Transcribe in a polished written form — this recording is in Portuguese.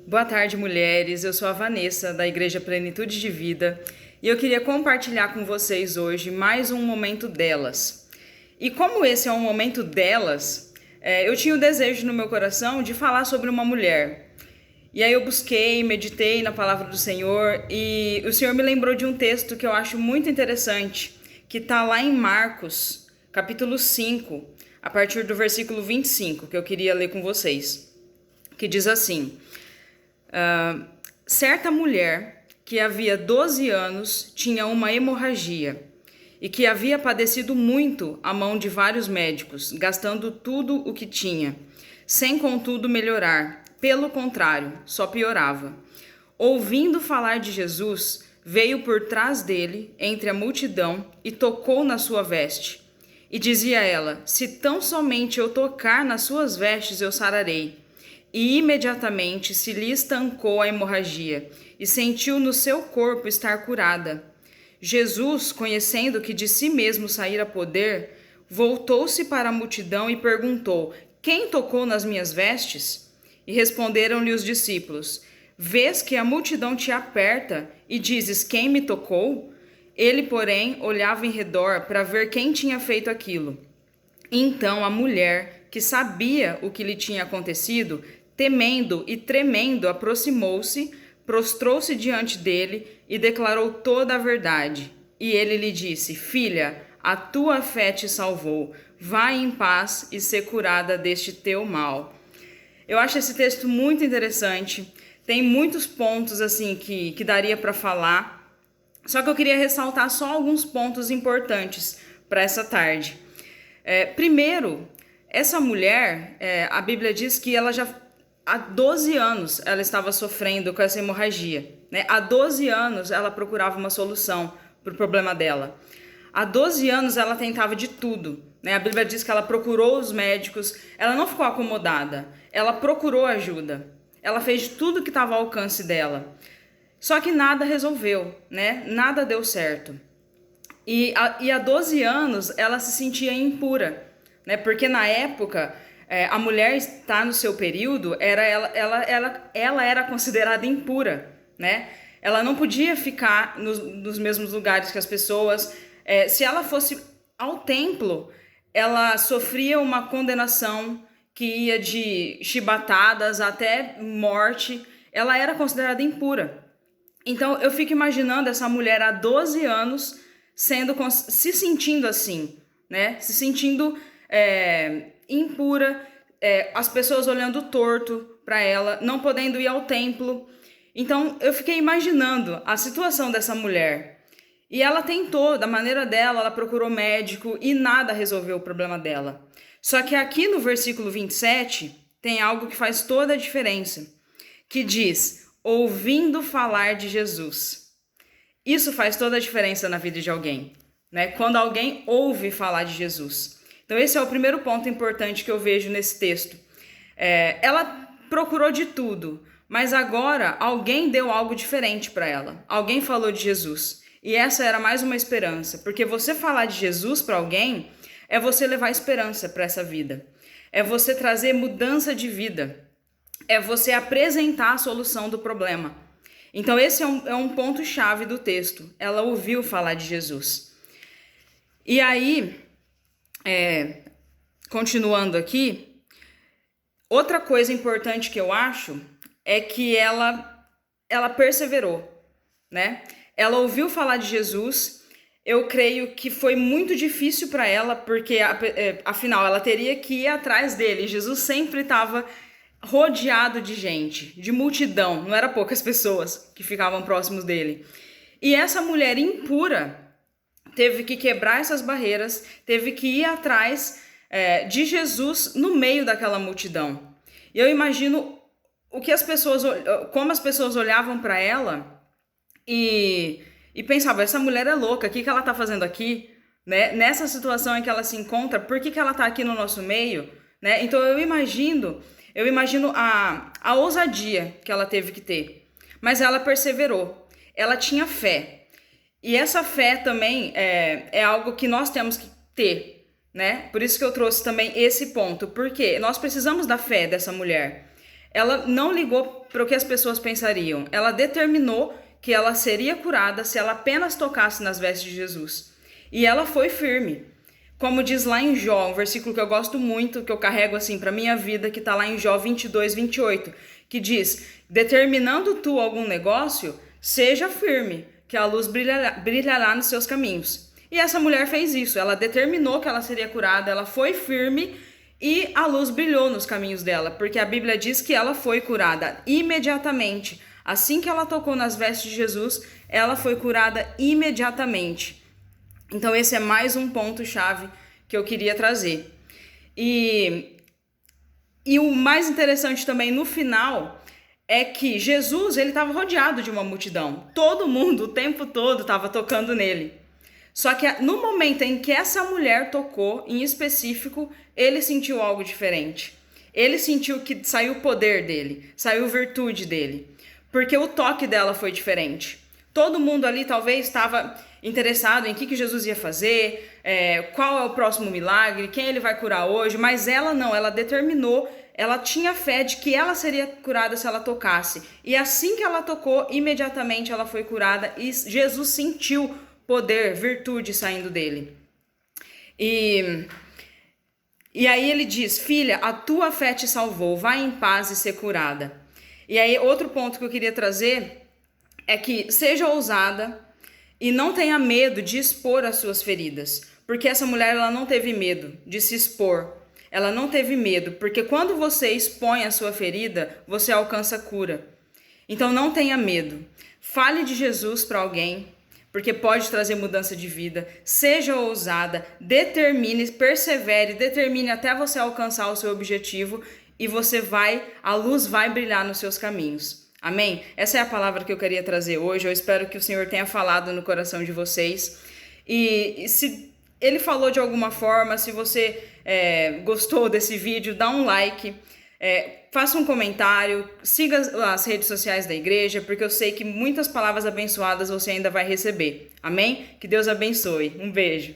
Boa tarde, mulheres. Eu sou a Vanessa, da Igreja Plenitude de Vida, e eu queria compartilhar com vocês hoje mais um momento delas. E como esse é um momento delas, eu tinha o desejo no meu coração de falar sobre uma mulher. E aí eu busquei, meditei na palavra do Senhor, e o Senhor me lembrou de um texto que eu acho muito interessante, que está lá em Marcos, capítulo 5, a partir do versículo 25, que eu queria ler com vocês, que diz assim: certa mulher que havia 12 anos tinha uma hemorragia e que havia padecido muito à mão de vários médicos, gastando tudo o que tinha, sem contudo melhorar. Pelo contrário, só piorava. Ouvindo falar de Jesus, veio por trás dele, entre a multidão, e tocou na sua veste. E dizia ela: se tão somente eu tocar nas suas vestes, eu sararei. E imediatamente se lhe estancou a hemorragia, e sentiu no seu corpo estar curada. Jesus, conhecendo que de si mesmo saíra poder, voltou-se para a multidão e perguntou: quem tocou nas minhas vestes? E responderam-lhe os discípulos: vês que a multidão te aperta e dizes: quem me tocou? Ele, porém, olhava em redor para ver quem tinha feito aquilo. Então a mulher, que sabia o que lhe tinha acontecido, temendo e tremendo, aproximou-se, prostrou-se diante dele e declarou toda a verdade. E ele lhe disse: filha, a tua fé te salvou. Vai em paz e ser curada deste teu mal. Eu acho esse texto muito interessante. Tem muitos pontos assim que daria para falar. Só que eu queria ressaltar só alguns pontos importantes para essa tarde. Primeiro, essa mulher, a Bíblia diz que ela já há 12 anos ela estava sofrendo com essa hemorragia, né? Há 12 anos ela procurava uma solução para o problema dela. Há 12 anos ela tentava de tudo, né? A Bíblia diz que ela procurou os médicos, ela não ficou acomodada, ela procurou ajuda. Ela fez tudo que estava ao alcance dela. Só que nada resolveu, né? Nada deu certo. E há 12 anos ela se sentia impura, né? Porque na época a mulher estar no seu período ela era considerada impura, né? Ela não podia ficar nos mesmos lugares que as pessoas. Se ela fosse ao templo, ela sofria uma condenação que ia de chibatadas até morte. Ela era considerada impura. Então eu fico imaginando essa mulher há 12 anos se sentindo assim, né? Se sentindo impura, as pessoas olhando torto para ela, não podendo ir ao templo. Então eu fiquei imaginando a situação dessa mulher. E ela tentou, da maneira dela, ela procurou médico e nada resolveu o problema dela. Só que aqui no versículo 27 tem algo que faz toda a diferença, que diz: ouvindo falar de Jesus. Isso faz toda a diferença na vida de alguém, né? Quando alguém ouve falar de Jesus. Então esse é o primeiro ponto importante que eu vejo nesse texto. Ela procurou de tudo, mas agora alguém deu algo diferente para ela. Alguém falou de Jesus. E essa era mais uma esperança, porque você falar de Jesus para alguém é você levar esperança para essa vida. É você trazer mudança de vida. É você apresentar a solução do problema. Então esse é um ponto-chave do texto. Ela ouviu falar de Jesus. E aí, continuando aqui, outra coisa importante que eu acho é que ela perseverou, né? Ela ouviu falar de Jesus. Eu creio que foi muito difícil para ela, porque afinal ela teria que ir atrás dele. Jesus sempre estava rodeado de gente, de multidão, não era poucas pessoas que ficavam próximos dele. E essa mulher impura teve que quebrar essas barreiras, teve que ir atrás de Jesus no meio daquela multidão. E eu imagino como as pessoas olhavam para ela e pensavam: essa mulher é louca, o que ela está fazendo aqui? Né? Nessa situação em que ela se encontra, por que ela está aqui no nosso meio? Né? Então eu imagino a ousadia que ela teve que ter. Mas ela perseverou. Ela tinha fé. E essa fé também é algo que nós temos que ter, né? Por isso que eu trouxe também esse ponto. Porque nós precisamos da fé dessa mulher. ela não ligou para o que as pessoas pensariam. Ela determinou que ela seria curada se ela apenas tocasse nas vestes de Jesus. E ela foi firme. Como diz lá em Jó, um versículo que eu gosto muito, que eu carrego assim para minha vida, que está lá em Jó 22, 28, que diz: determinando tu algum negócio, seja firme, que a luz brilhará nos seus caminhos. E essa mulher fez isso, ela determinou que ela seria curada, ela foi firme e a luz brilhou nos caminhos dela, porque a Bíblia diz que ela foi curada imediatamente. Assim que ela tocou nas vestes de Jesus, ela foi curada imediatamente. Então esse é mais um ponto-chave que eu queria trazer. E o mais interessante também no final é que Jesus, ele estava rodeado de uma multidão. Todo mundo, o tempo todo, estava tocando nele. Só que no momento em que essa mulher tocou, em específico, ele sentiu algo diferente. Ele sentiu que saiu o poder dele, saiu a virtude dele. Porque o toque dela foi diferente. Todo mundo ali talvez estava interessado em o que Jesus ia fazer, qual é o próximo milagre, quem ele vai curar hoje, mas ela não, ela determinou, ela tinha fé de que ela seria curada se ela tocasse. E assim que ela tocou, imediatamente ela foi curada e Jesus sentiu poder, virtude saindo dele. E aí ele diz: filha, a tua fé te salvou, vai em paz e ser curada. E aí outro ponto que eu queria trazer é que seja ousada e não tenha medo de expor as suas feridas, porque essa mulher ela não teve medo de se expor, ela não teve medo, porque quando você expõe a sua ferida, você alcança cura. Então não tenha medo, fale de Jesus para alguém, porque pode trazer mudança de vida, seja ousada, determine, persevere, determine até você alcançar o seu objetivo e a luz vai brilhar nos seus caminhos. Amém? Essa é a palavra que eu queria trazer hoje. Eu espero que o Senhor tenha falado no coração de vocês. E se ele falou de alguma forma, se você gostou desse vídeo, dá um like, faça um comentário, siga as redes sociais da igreja, porque eu sei que muitas palavras abençoadas você ainda vai receber. Amém? Que Deus abençoe. Um beijo.